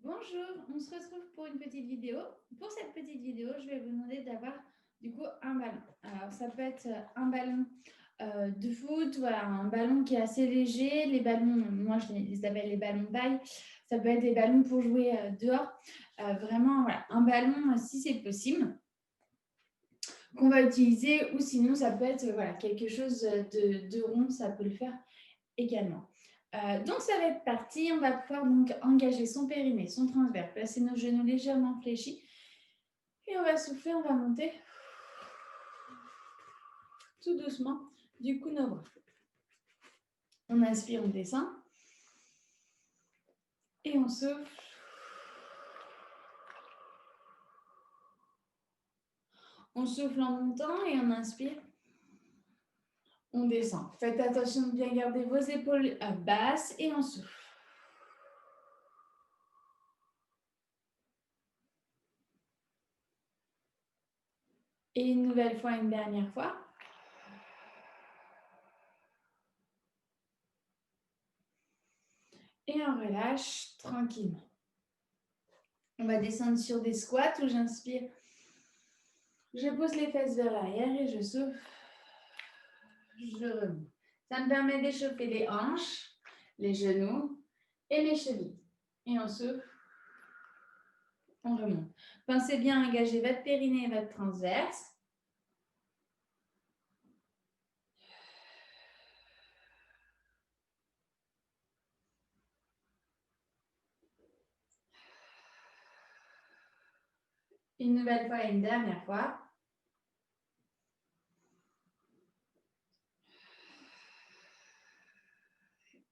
Bonjour, on se retrouve pour une petite vidéo. Pour cette petite vidéo, je vais vous demander d'avoir du coup un ballon. Alors ça peut être un ballon de foot, voilà, un ballon qui est assez léger. Les ballons, moi je les appelle les ballons paille. Ça peut être des ballons pour jouer dehors. Vraiment, voilà, un ballon si c'est possible qu'on va utiliser, ou sinon ça peut être voilà, quelque chose de rond, ça peut le faire également. Donc ça va être parti, on va pouvoir donc engager son périnée, son transverse, placer nos genoux légèrement fléchis et on va souffler, on va monter tout doucement du coup nos bras. On inspire, on descend et on souffle. On souffle en montant et on inspire. On descend. Faites attention de bien garder vos épaules basses et on souffle. Et une nouvelle fois, une dernière fois. Et on relâche tranquillement. On va descendre sur des squats où j'inspire. Je pousse les fesses vers l'arrière et je souffle. Je remonte. Ça me permet d'échauffer les hanches, les genoux et les chevilles. Et on souffle. On remonte. Pensez bien à engager votre périnée et votre transverse. Une nouvelle fois et une dernière fois.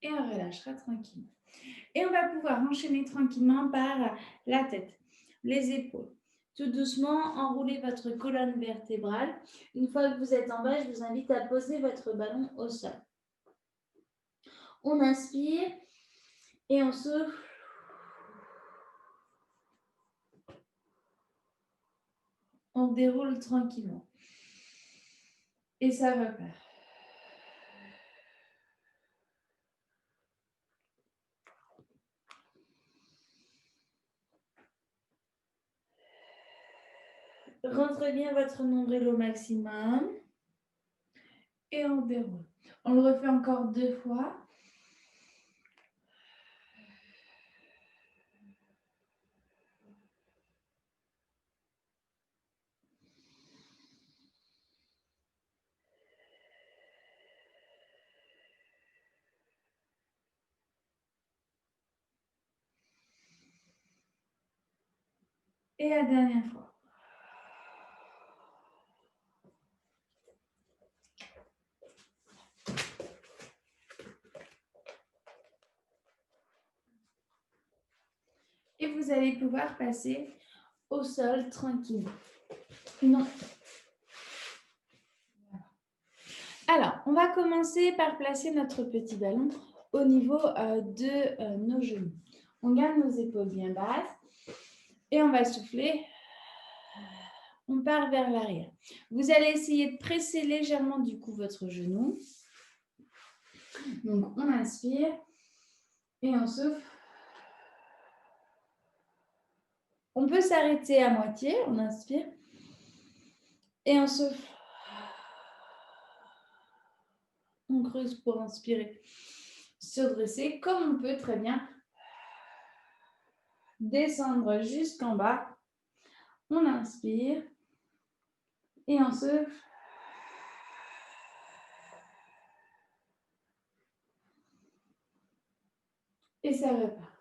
Et on relâchera tranquillement. Et on va pouvoir enchaîner tranquillement par la tête, les épaules. Tout doucement, enroulez votre colonne vertébrale. Une fois que vous êtes en bas, je vous invite à poser votre ballon au sol. On inspire et on souffle. On déroule tranquillement. Et ça repart. Rentrez bien votre nombril au maximum. Et on déroule. On le refait encore 2 fois. Et la dernière fois. Et vous allez pouvoir passer au sol tranquillement. Non. Alors, on va commencer par placer notre petit ballon au niveau de nos genoux. On garde nos épaules bien basses et on va souffler. On part vers l'arrière. Vous allez essayer de presser légèrement du coup votre genou. Donc, on inspire et on souffle. On peut s'arrêter à moitié, on inspire et on souffle. On creuse pour inspirer, se dresser comme on peut très bien. Descendre jusqu'en bas. On inspire et on souffle. Et ça repart.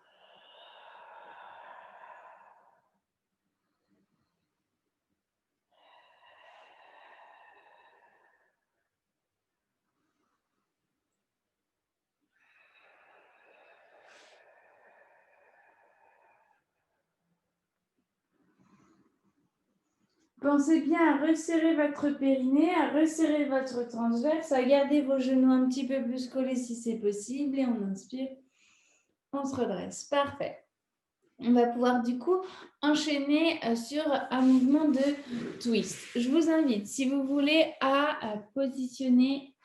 Pensez bien à resserrer votre périnée, à resserrer votre transverse, à garder vos genoux un petit peu plus collés si c'est possible. Et on inspire, on se redresse. Parfait. On va pouvoir du coup enchaîner sur un mouvement de twist. Je vous invite, si vous voulez, à positionner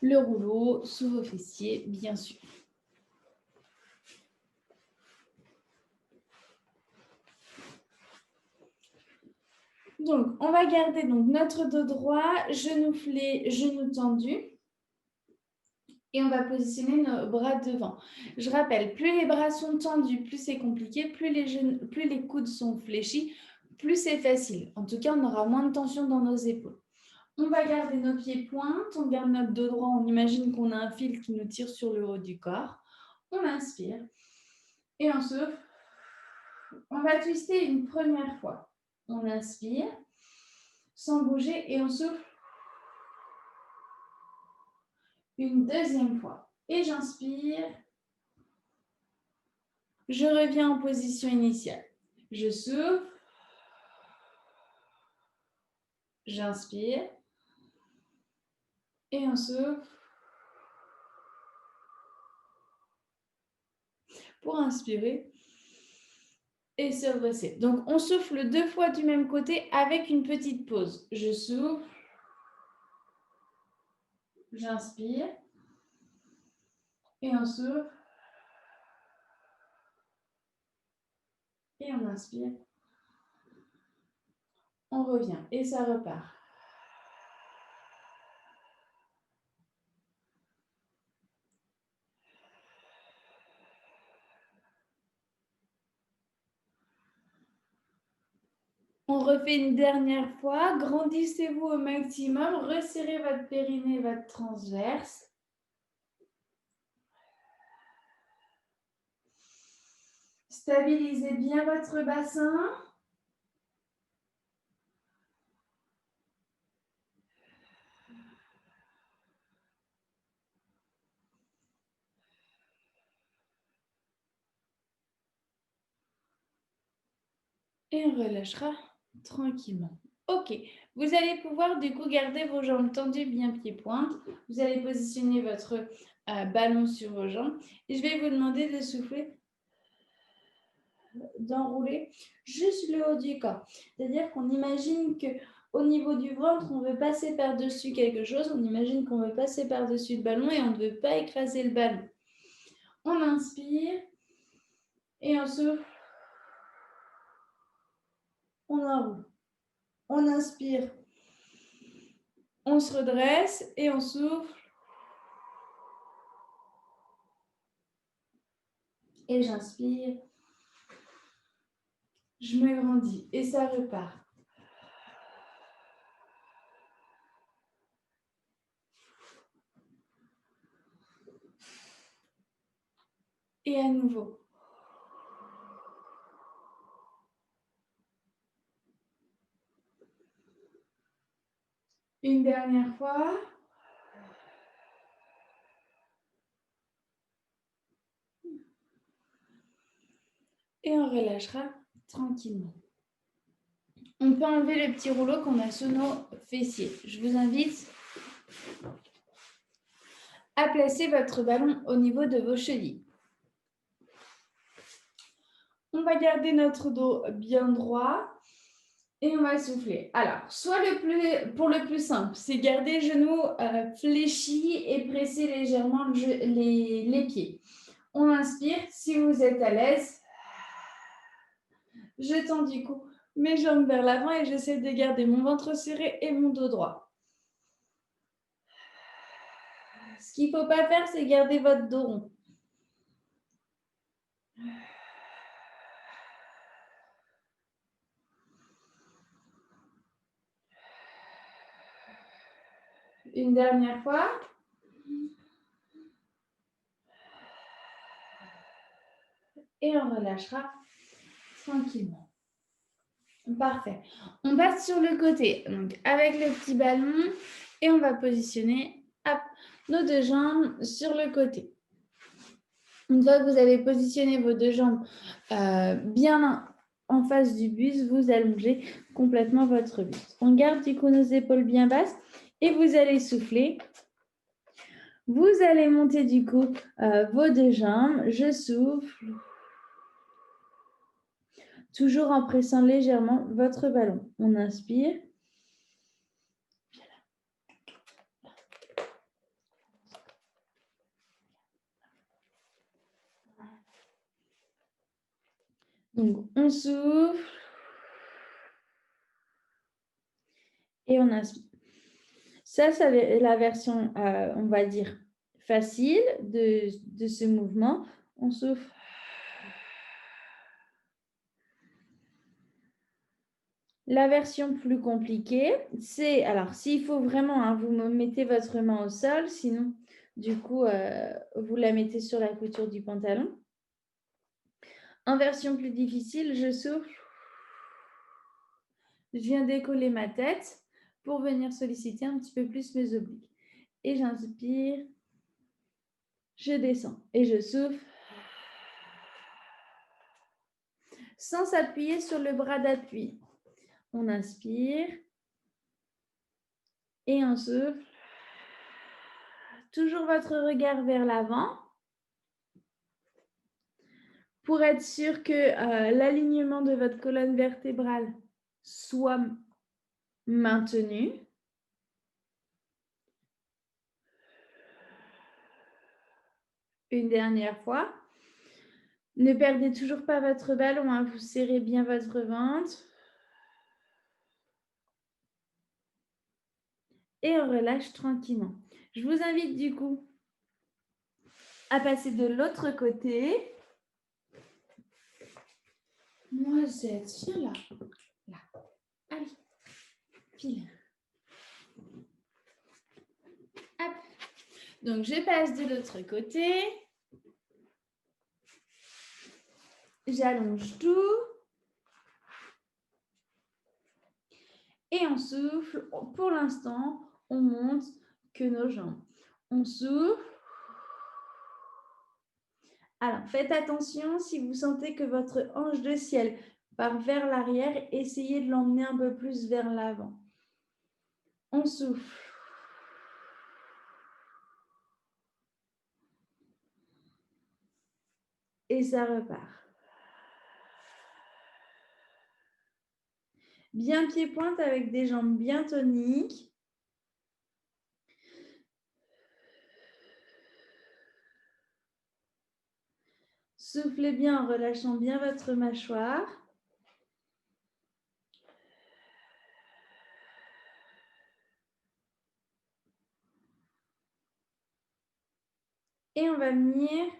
le rouleau sous vos fessiers, bien sûr. Donc, on va garder donc, notre dos droit, genoux fléchis, genoux tendus. Et on va positionner nos bras devant. Je rappelle, plus les bras sont tendus, plus c'est compliqué, plus les coudes sont fléchis, plus c'est facile. En tout cas, on aura moins de tension dans nos épaules. On va garder nos pieds pointes, on garde notre dos droit, on imagine qu'on a un fil qui nous tire sur le haut du corps. On inspire et on souffle. On va twister une première fois. On inspire sans bouger et on souffle une deuxième fois. Et j'inspire. Je reviens en position initiale. Je souffle. J'inspire. Et on souffle. Pour inspirer et se redresser. Donc, on souffle 2 fois du même côté avec une petite pause. Je souffle. J'inspire. Et on souffle. Et on inspire. On revient et ça repart. On refait une dernière fois. Grandissez-vous au maximum. Resserrez votre périnée, votre transverse. Stabilisez bien votre bassin. Et on relâchera tranquillement. Ok, vous allez pouvoir du coup garder vos jambes tendues, bien pieds-pointes. Vous allez positionner votre ballon sur vos jambes. Et je vais vous demander de souffler, d'enrouler juste le haut du corps. C'est-à-dire qu'on imagine qu'au niveau du ventre, on veut passer par-dessus quelque chose. On imagine qu'on veut passer par-dessus le ballon et on ne veut pas écraser le ballon. On inspire et on souffle. On enroule. On inspire. On se redresse et on souffle. Et j'inspire. Je me grandis et ça repart. Et à nouveau. Une dernière fois. Et on relâchera tranquillement. On peut enlever le petit rouleau qu'on a sous nos fessiers. Je vous invite à placer votre ballon au niveau de vos chevilles. On va garder notre dos bien droit et on va souffler. Alors, soit pour le plus simple, c'est garder genoux fléchis et presser légèrement les pieds. On inspire. Si vous êtes à l'aise, je tends du coup mes jambes vers l'avant et j'essaie de garder mon ventre serré et mon dos droit. Ce qu'il ne faut pas faire, c'est garder votre dos rond. Une dernière fois. Et on relâchera tranquillement. Parfait. On passe sur le côté, donc avec le petit ballon, et on va positionner nos deux jambes sur le côté. Une fois que vous avez positionné vos deux jambes bien en face du buste, vous allongez complètement votre buste. On garde du coup nos épaules bien basses et vous allez souffler. Vous allez monter du coup vos deux jambes. Je souffle. Toujours en pressant légèrement votre ballon. On inspire. Donc, on souffle. on inspire. Ça, c'est la version, on va dire, facile de ce mouvement. On souffle. La version plus compliquée, c'est, alors s'il faut vraiment, hein, vous mettez votre main au sol, sinon, du coup, vous la mettez sur la couture du pantalon. En version plus difficile, je souffle. Je viens décoller ma tête pour venir solliciter un petit peu plus mes obliques. Et j'inspire, je descends et je souffle. Sans s'appuyer sur le bras d'appui. On inspire et on souffle. Toujours votre regard vers l'avant pour être sûr que l'alignement de votre colonne vertébrale soit maintenu. Une dernière fois. Ne perdez toujours pas votre ballon, hein. Vous serrez bien votre ventre. Et on relâche tranquillement. Je vous invite du coup à passer de l'autre côté. Noisette, viens là. Là. Allez, file. Hop. Donc, je passe de l'autre côté. J'allonge tout. Et on souffle. Pour l'instant, on monte que nos jambes. On souffle. Alors, faites attention, si vous sentez que votre hanche de ciel part vers l'arrière, essayez de l'emmener un peu plus vers l'avant. On souffle. Et ça repart. Bien pied-pointe avec des jambes bien toniques. Soufflez bien en relâchant bien votre mâchoire. Et on va venir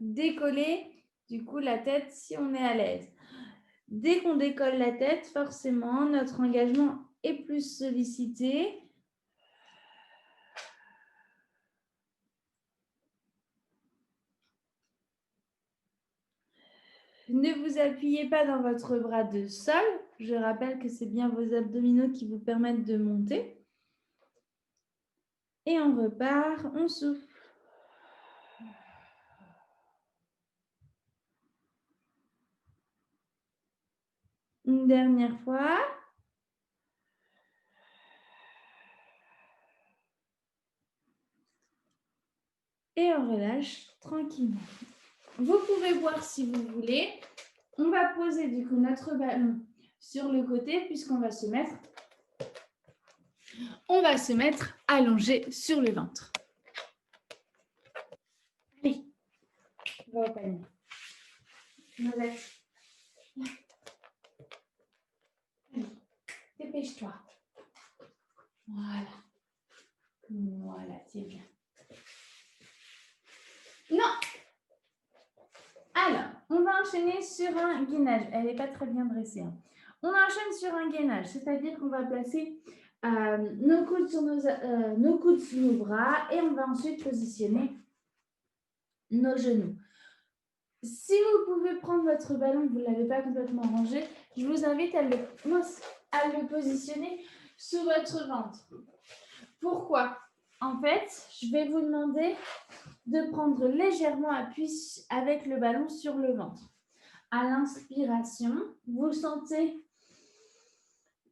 décoller du coup la tête si on est à l'aise. Dès qu'on décolle la tête, forcément, notre engagement est plus sollicité. Ne vous appuyez pas dans votre bras de sol. Je rappelle que c'est bien vos abdominaux qui vous permettent de monter. Et on repart, on souffle. Une dernière fois. Et on relâche tranquillement. Vous pouvez voir si vous voulez. On va poser du coup notre ballon sur le côté puisqu'on va se mettre allongé sur le ventre. Allez, on va au panier. Allez, dépêche-toi. Voilà. Voilà, c'est bien. Non. Alors, on va enchaîner sur un gainage. Elle n'est pas très bien dressée. Hein. On enchaîne sur un gainage, c'est-à-dire qu'on va placer nos coudes sur nos bras et on va ensuite positionner nos genoux. Si vous pouvez prendre votre ballon, vous ne l'avez pas complètement rangé, je vous invite à le positionner sous votre ventre. Pourquoi? En fait, je vais vous demander de prendre légèrement appui avec le ballon sur le ventre. À l'inspiration, vous sentez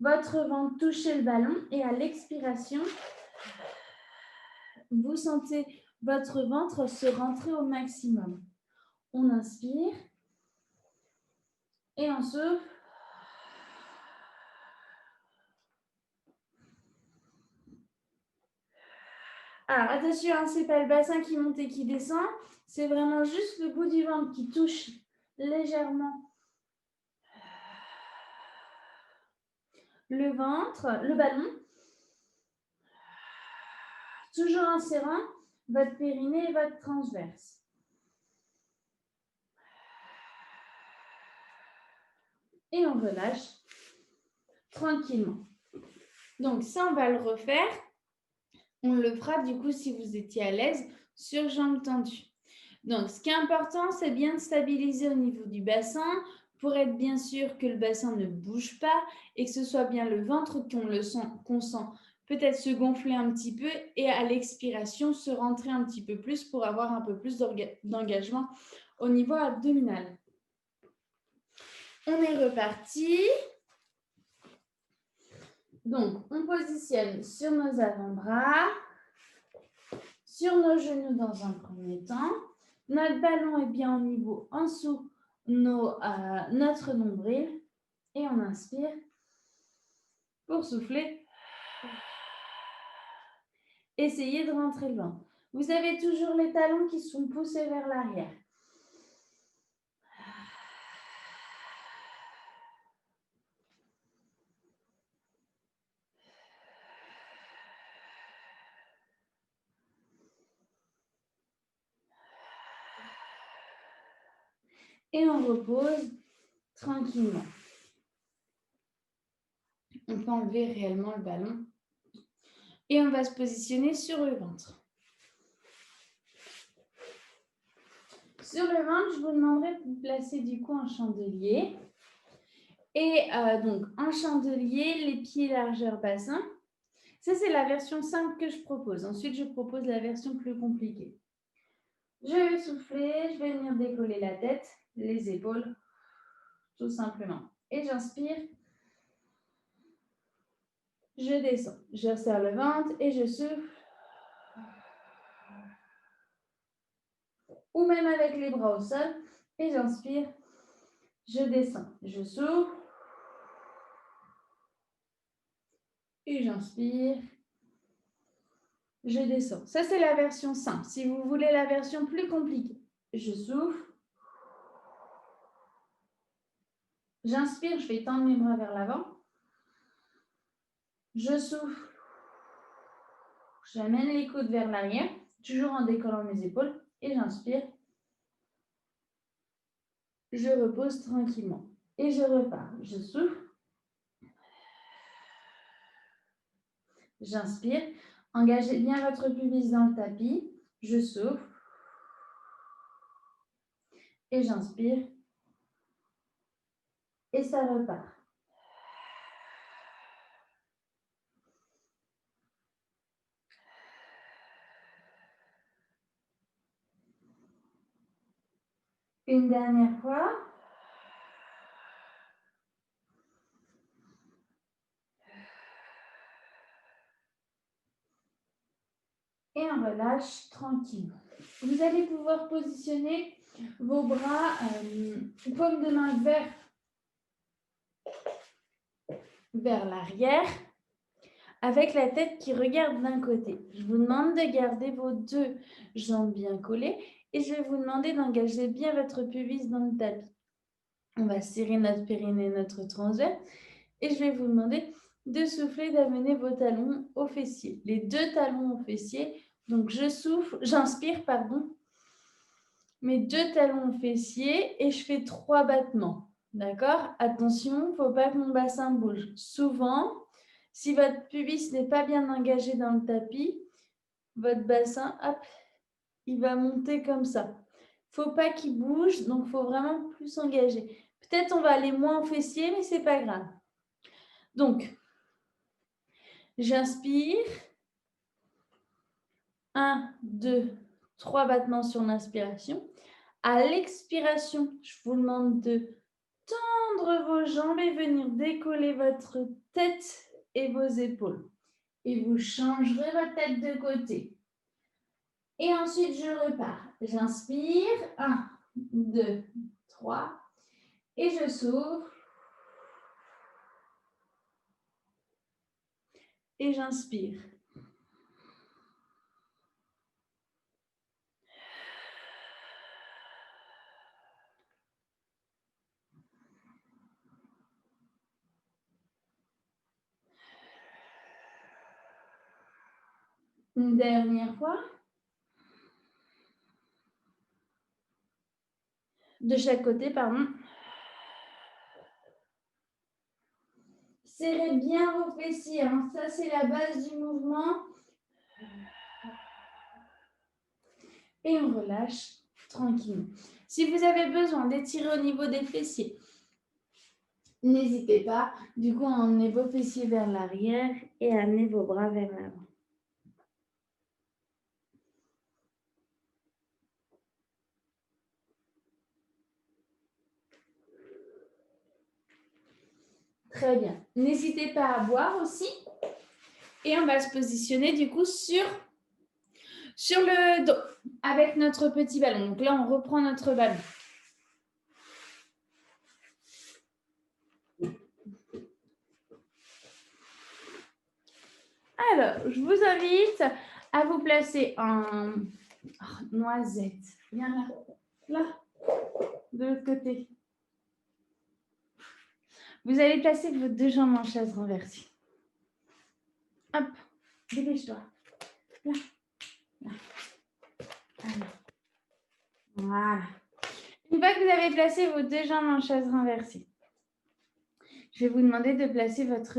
votre ventre toucher le ballon et à l'expiration, vous sentez votre ventre se rentrer au maximum. On inspire et on souffle. Alors attention, hein, ce n'est pas le bassin qui monte et qui descend, c'est vraiment juste le bout du ventre qui touche légèrement le ventre, le ballon, toujours en serrant votre périnée et votre transverse. Et on relâche tranquillement. Donc ça, on va le refaire. On le fera du coup si vous étiez à l'aise sur jambes tendues. Donc ce qui est important, c'est bien de stabiliser au niveau du bassin pour être bien sûr que le bassin ne bouge pas et que ce soit bien le ventre qu'on sent peut-être se gonfler un petit peu et à l'expiration se rentrer un petit peu plus pour avoir un peu plus d'engagement au niveau abdominal. On est reparti. Donc, on positionne sur nos avant-bras, sur nos genoux dans un premier temps. Notre ballon est bien au niveau en dessous notre nombril. Et on inspire pour souffler. Essayez de rentrer le ventre. Vous avez toujours les talons qui sont poussés vers l'arrière. Et on repose tranquillement. On peut enlever réellement le ballon. Et on va se positionner sur le ventre. Sur le ventre, je vous demanderai de vous placer du coup en chandelier. Et donc, en chandelier, les pieds largeur bassin. Ça, c'est la version simple que je propose. Ensuite, je propose la version plus compliquée. Je vais souffler, je vais venir décoller la tête, les épaules, tout simplement. Et j'inspire. Je descends. Je resserre le ventre et je souffle. Ou même avec les bras au sol. Et j'inspire. Je descends. Je souffle. Et j'inspire. Je descends. Ça, c'est la version simple. Si vous voulez la version plus compliquée, je souffle. J'inspire, je fais tendre mes bras vers l'avant. Je souffle. J'amène les coudes vers l'arrière, toujours en décollant mes épaules. Et j'inspire. Je repose tranquillement. Et je repars. Je souffle. J'inspire. Engagez bien votre pubis dans le tapis. Je souffle. Et j'inspire. Et ça repart. Une dernière fois. Et on relâche tranquillement. Vous allez pouvoir positionner vos bras, paume de main vers l'arrière, avec la tête qui regarde d'un côté. Je vous demande de garder vos deux jambes bien collées et je vais vous demander d'engager bien votre pubis dans le tapis. On va serrer notre périnée, notre transverse et je vais vous demander de souffler, d'amener vos talons aux fessiers. Les deux talons aux fessiers. Donc, je souffle, j'inspire, pardon. Mes deux talons aux fessiers et je fais 3 battements. D'accord? Attention, il ne faut pas que mon bassin bouge. Souvent, si votre pubis n'est pas bien engagé dans le tapis, votre bassin, hop, il va monter comme ça. Il ne faut pas qu'il bouge, donc il faut vraiment plus engager. Peut-être on va aller moins aux fessiers, mais ce n'est pas grave. Donc, j'inspire. 1, 2, 3 battements sur l'inspiration. À l'expiration, je vous demande de tendre vos jambes et venir décoller votre tête et vos épaules. Et vous changerez votre tête de côté. Et ensuite, je repars. J'inspire. 1, 2, 3. Et je souffle. Et j'inspire. Une dernière fois. De chaque côté, pardon. Serrez bien vos fessiers, hein. Ça c'est la base du mouvement. Et on relâche tranquillement. Si vous avez besoin d'étirer au niveau des fessiers, n'hésitez pas. Du coup, à emmener vos fessiers vers l'arrière et à amener vos bras vers l'avant. Très bien. N'hésitez pas à boire aussi. Et on va se positionner du coup sur le dos avec notre petit ballon. Donc là, on reprend notre ballon. Alors, je vous invite à vous placer en noisette. Viens là. Là. De l'autre côté. Vous allez placer vos deux jambes en chaise renversée. Hop. Dépêche-toi. Là. Là. Voilà. Une fois que vous avez placé vos deux jambes en chaise renversée, je vais vous demander de placer votre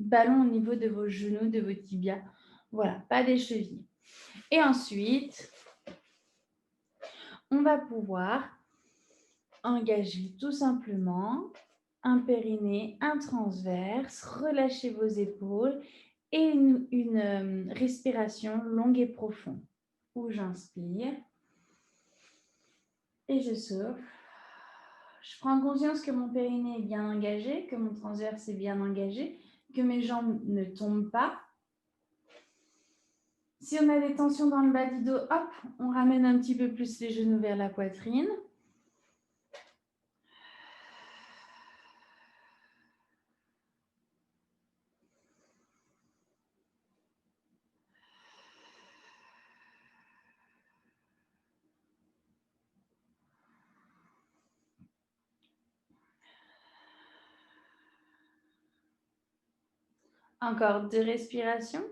ballon au niveau de vos genoux, de vos tibias. Voilà, pas des chevilles. Et ensuite, on va pouvoir engager tout simplement un périnée, un transverse, relâchez vos épaules et une respiration longue et profonde. Où j'inspire et je souffle. Je prends conscience que mon périnée est bien engagé, que mon transverse est bien engagé, que mes jambes ne tombent pas. Si on a des tensions dans le bas du dos, hop, on ramène un petit peu plus les genoux vers la poitrine. Encore 2 respirations.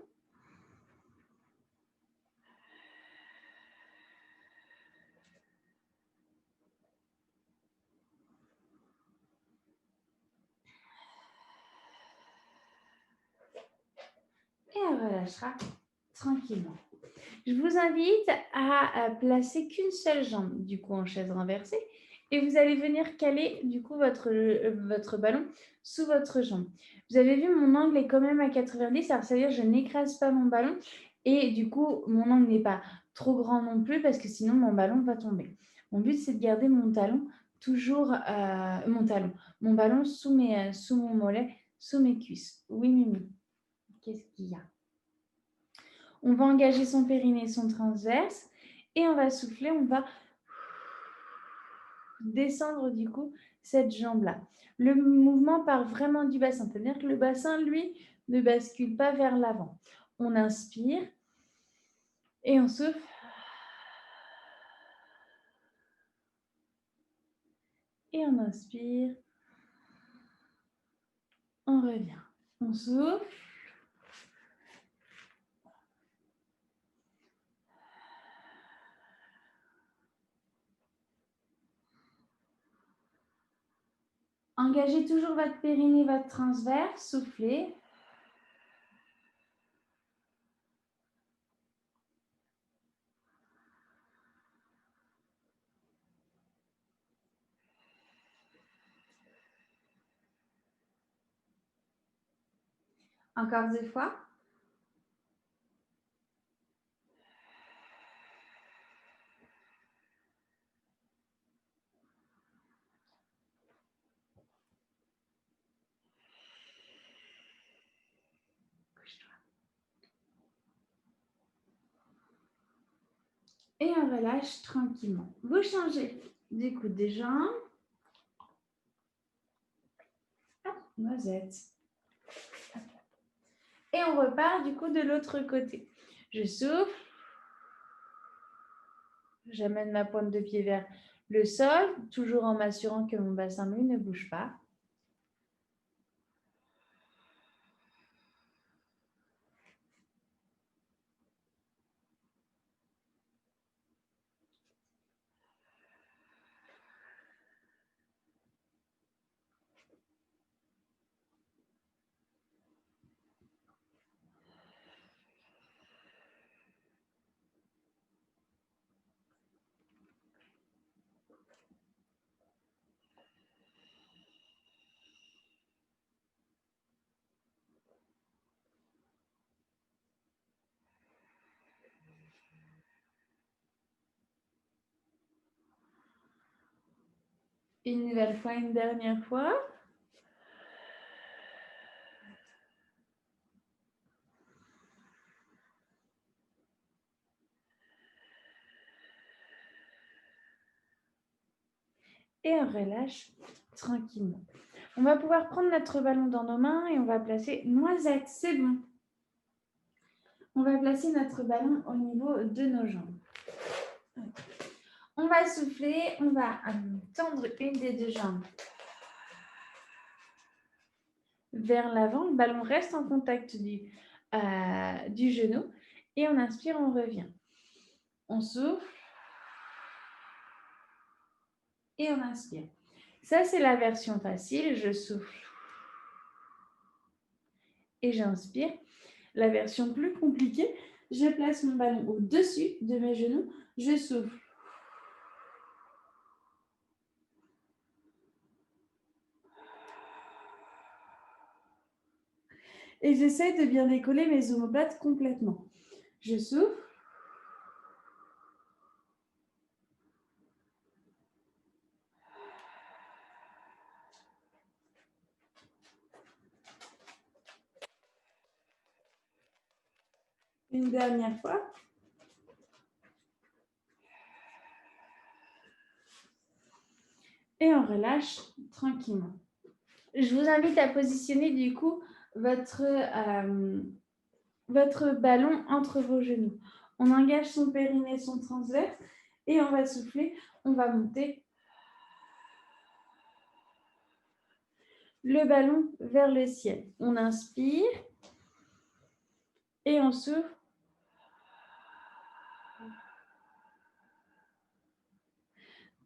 Et on relâchera tranquillement. Je vous invite à placer qu'une seule jambe du coup en chaise renversée et vous allez venir caler du coup votre ballon sous votre jambe. Vous avez vu, mon angle est quand même à 90, alors c'est-à-dire que je n'écrase pas mon ballon et du coup mon angle n'est pas trop grand non plus parce que sinon mon ballon va tomber. Mon but c'est de garder mon talon toujours, mon ballon sous mon mollet, sous mes cuisses. Oui Mimi, qu'est-ce qu'il y a? On va engager son périnée, son transverse et on va souffler, on va descendre du coup cette jambe-là. Le mouvement part vraiment du bassin, c'est-à-dire que le bassin, lui, ne bascule pas vers l'avant. On inspire et on souffle. Et on inspire. On revient. On souffle. Engagez toujours votre périnée, votre transverse. Soufflez. Encore 2 fois. Et on relâche tranquillement. Vous changez du coup des jambes. Hop, noisette. Et on repart du coup de l'autre côté. Je souffle. J'amène ma pointe de pied vers le sol, toujours en m'assurant que mon bassin, lui, ne bouge pas. Une nouvelle fois, une dernière fois. Et on relâche tranquillement. On va pouvoir prendre notre ballon dans nos mains et on va placer noisette, c'est bon. On va placer notre ballon au niveau de nos jambes. On va souffler, on va tendre une des deux jambes vers l'avant. Le ballon reste en contact du genou. Et on inspire, on revient. On souffle. Et on inspire. Ça, c'est la version facile. Je souffle. Et j'inspire. La version plus compliquée, je place mon ballon au-dessus de mes genoux. Je souffle. Et j'essaie de bien décoller mes omoplates complètement. Je souffle. Une dernière fois. Et on relâche tranquillement. Je vous invite à positionner du coup votre ballon entre vos genoux. On engage son périnée, son transverse et on va souffler, on va monter le ballon vers le ciel. On inspire et on souffle.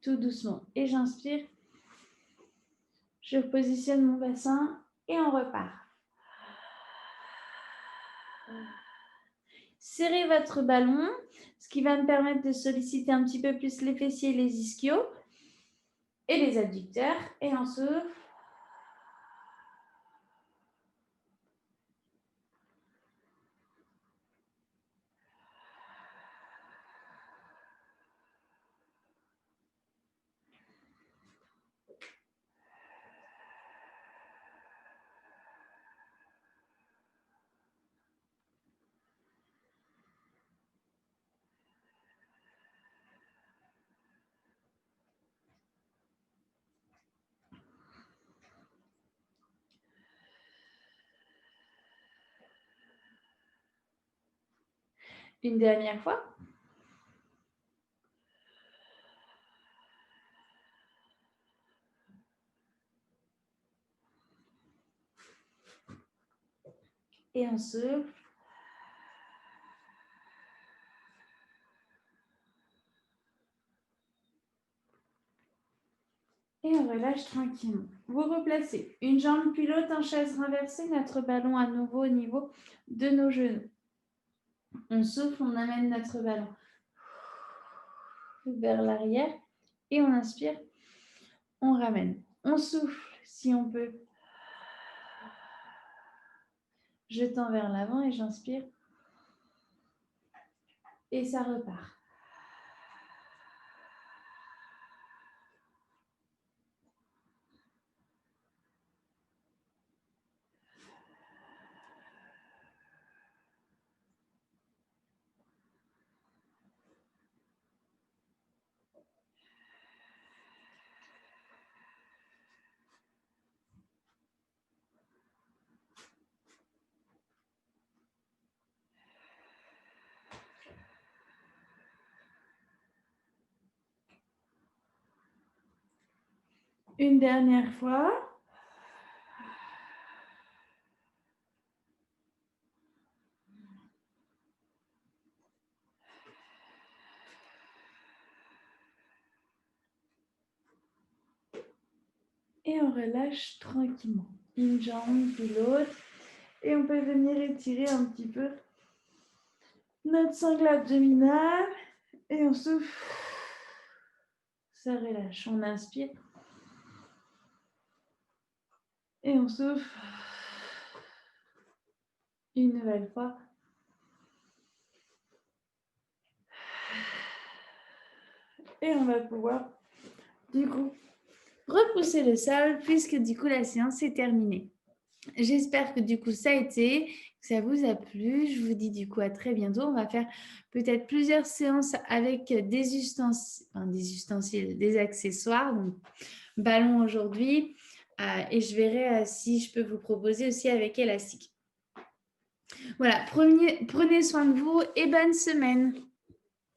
Tout doucement. Et j'inspire. Je positionne mon bassin et on repart. Serrez votre ballon, ce qui va me permettre de solliciter un petit peu plus les fessiers, les ischios et les adducteurs. Et on souffle. Une dernière fois. Et on souffle. Et on relâche tranquillement. Vous replacez une jambe puis l'autre en chaise renversée, notre ballon à nouveau au niveau de nos genoux. On souffle, on amène notre ballon vers l'arrière et on inspire, on ramène. On souffle si on peut. Je tends vers l'avant et j'inspire. Et ça repart. Une dernière fois. Et on relâche tranquillement. Une jambe puis l'autre. Et on peut venir étirer un petit peu notre sangle abdominale. Et on souffle. Ça relâche. On inspire. Et on souffle. Une nouvelle fois. Et on va pouvoir, du coup, repousser le sol puisque du coup, la séance est terminée. J'espère que du coup, ça a été, que ça vous a plu. Je vous dis du coup à très bientôt. On va faire peut-être plusieurs séances avec des ustensiles, des accessoires. Donc, ballon aujourd'hui. Et je verrai si je peux vous proposer aussi avec élastique. Voilà, prenez soin de vous et bonne semaine.